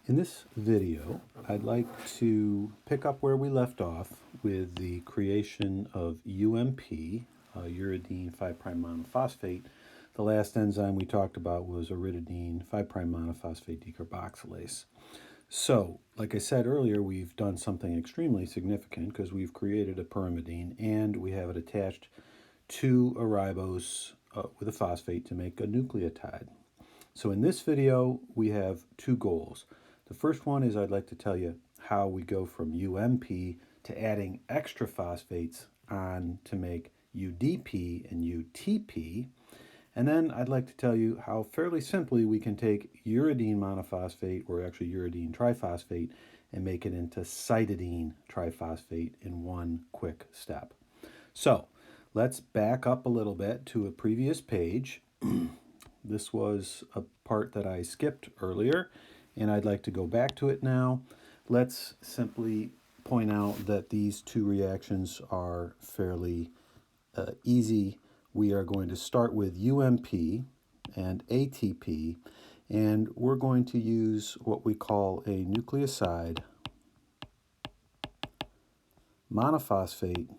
In this video, I'd like to pick up where we left off with the creation of UMP, uridine 5' monophosphate. The last enzyme we talked about was aridine 5' monophosphate decarboxylase. So, like I said earlier, we've done something extremely significant because we've created a pyrimidine and we have it attached to a ribose with a phosphate to make a nucleotide. So in this video, we have two goals. The first one is I'd like to tell you how we go from UMP to adding extra phosphates on to make UDP and UTP. And then I'd like to tell you how fairly simply we can take uridine monophosphate, or actually uridine triphosphate, and make it into cytidine triphosphate in one quick step. So let's back up a little bit to a previous page. This was a part that I skipped earlier, and I'd like to go back to it now. Let's simply point out that these two reactions are fairly easy. We are going to start with UMP and ATP, and we're going to use what we call a nucleoside monophosphate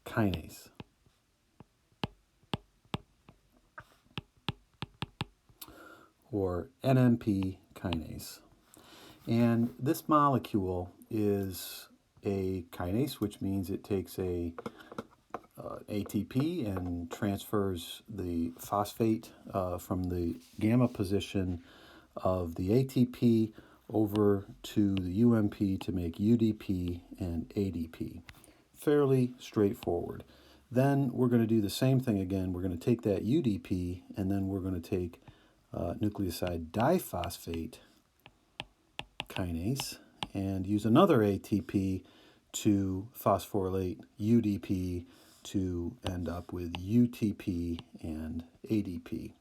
kinase. Or NMP kinase. And this molecule is a kinase, which means it takes a ATP and transfers the phosphate from the gamma position of the ATP over to the UMP to make UDP and ADP. Fairly straightforward. Then we're going to do the same thing again. We're going to take that UDP and then we're going to take nucleoside diphosphate kinase and use another ATP to phosphorylate UDP to end up with UTP and ADP.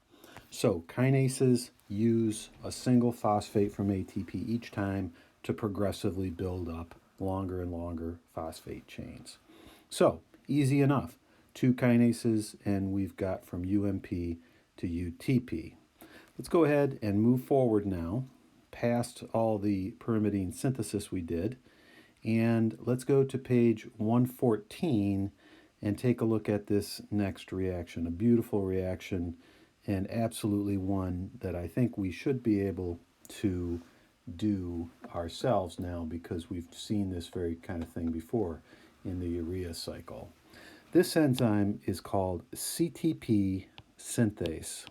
So kinases use a single phosphate from ATP each time to progressively build up longer and longer phosphate chains. So easy enough. Two kinases and we've got from UMP to UTP. Let's go ahead and move forward now past all the pyrimidine synthesis we did, and let's go to page 114 and take a look at this next reaction, a beautiful reaction and absolutely one that I think we should be able to do ourselves now because we've seen this very kind of thing before in the urea cycle. This enzyme is called CTP synthase.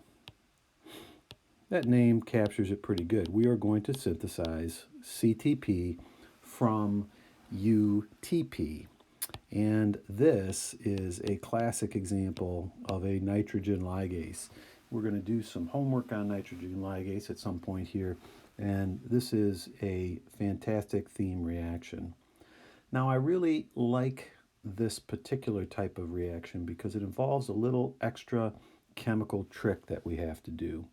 That name captures it pretty good. We are going to synthesize CTP from UTP. And this is a classic example of a nitrogen ligase. We're going to do some homework on nitrogen ligase at some point here, and this is a fantastic theme reaction. Now, I really like this particular type of reaction because it involves a little extra chemical trick that we have to do.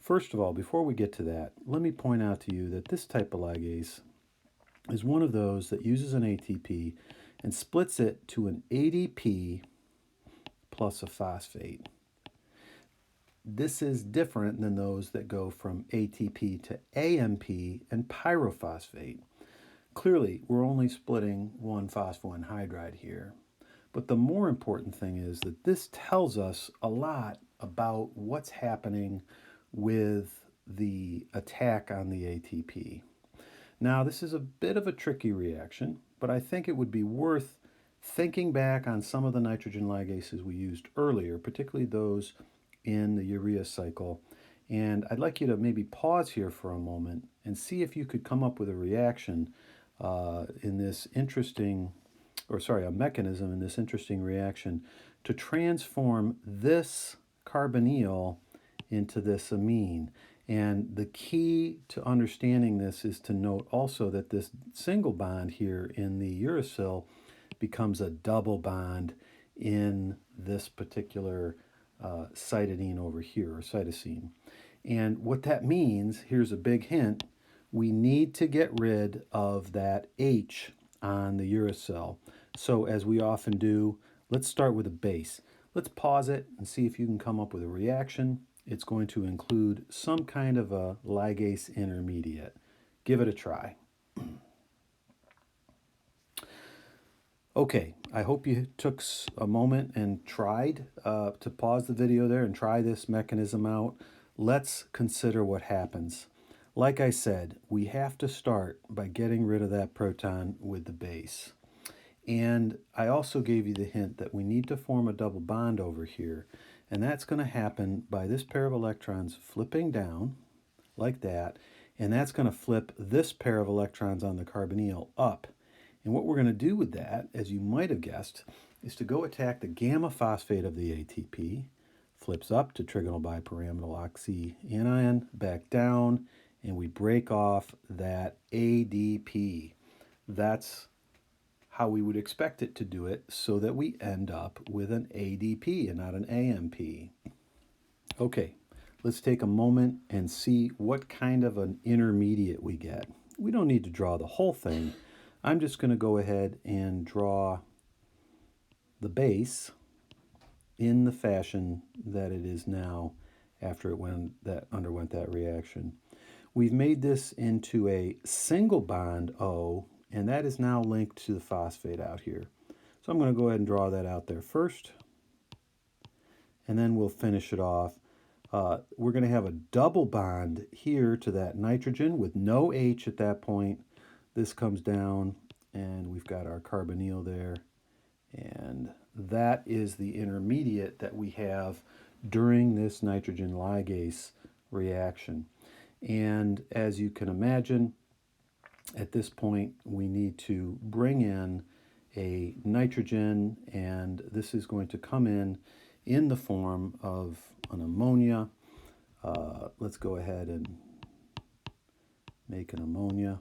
First of all, before we get to that, let me point out to you that this type of ligase is one of those that uses an ATP and splits it to an ADP plus a phosphate. This is different than those that go from ATP to AMP and pyrophosphate. Clearly, we're only splitting one phosphoanhydride here. But the more important thing is that this tells us a lot about what's happening with the attack on the ATP. Now, this is a bit of a tricky reaction, but I think it would be worth thinking back on some of the nitrogen ligases we used earlier, particularly those in the urea cycle. And I'd like you to maybe pause here for a moment and see if you could come up with a reaction in this interesting, a mechanism in this interesting reaction to transform this carbonyl into this amine. And the key to understanding this is to note also that this single bond here in the uracil becomes a double bond in this particular cytidine over here, or cytosine. And what that means, here's a big hint, we need to get rid of that H on the uracil. So as we often do, let's start with a base. Let's pause it and see if you can come up with a reaction it's going to include some kind of a ligase intermediate. Give it a try. Okay, I hope you took a moment and tried to pause the video there and try this mechanism out. Let's consider what happens. Like I said, we have to start by getting rid of that proton with the base. And I also gave you the hint that we need to form a double bond over here. And that's going to happen by this pair of electrons flipping down like that. And that's going to flip this pair of electrons on the carbonyl up. And what we're going to do with that, as you might have guessed, is to go attack the gamma phosphate of the ATP, flips up to trigonal bipyramidal oxyanion, back down, and we break off that ADP. That's how we would expect it to do it, so that we end up with an ADP and not an AMP. Okay, let's take a moment and see what kind of an intermediate we get. We don't need to draw the whole thing. I'm just going to go ahead and draw the base in the fashion that it is now after it underwent that reaction. We've made this into a single bond O, and that is now linked to the phosphate out here. So I'm going to go ahead and draw that out there first, and then we'll finish it off. We're going to have a double bond here to that nitrogen with no H at that point. This comes down, and we've got our carbonyl there, and that is the intermediate that we have during this nitrogen ligase reaction. And as you can imagine, at this point we need to bring in a nitrogen, and this is going to come in the form of an ammonia. Let's go ahead and make an ammonia,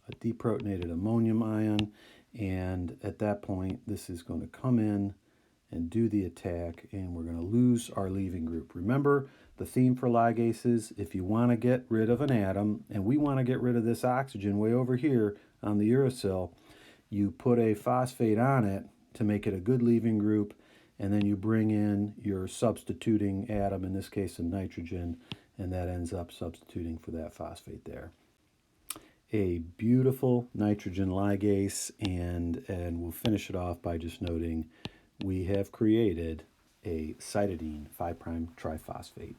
a deprotonated ammonium ion, and at that point this is going to come in and do the attack, and we're going to lose our leaving group. Remember, the theme for ligases, if you want to get rid of an atom, and we want to get rid of this oxygen way over here on the uracil, you put a phosphate on it to make it a good leaving group, and then you bring in your substituting atom, in this case a nitrogen, and that ends up substituting for that phosphate there. A beautiful nitrogen ligase, and we'll finish it off by just noting we have created a cytidine 5' triphosphate.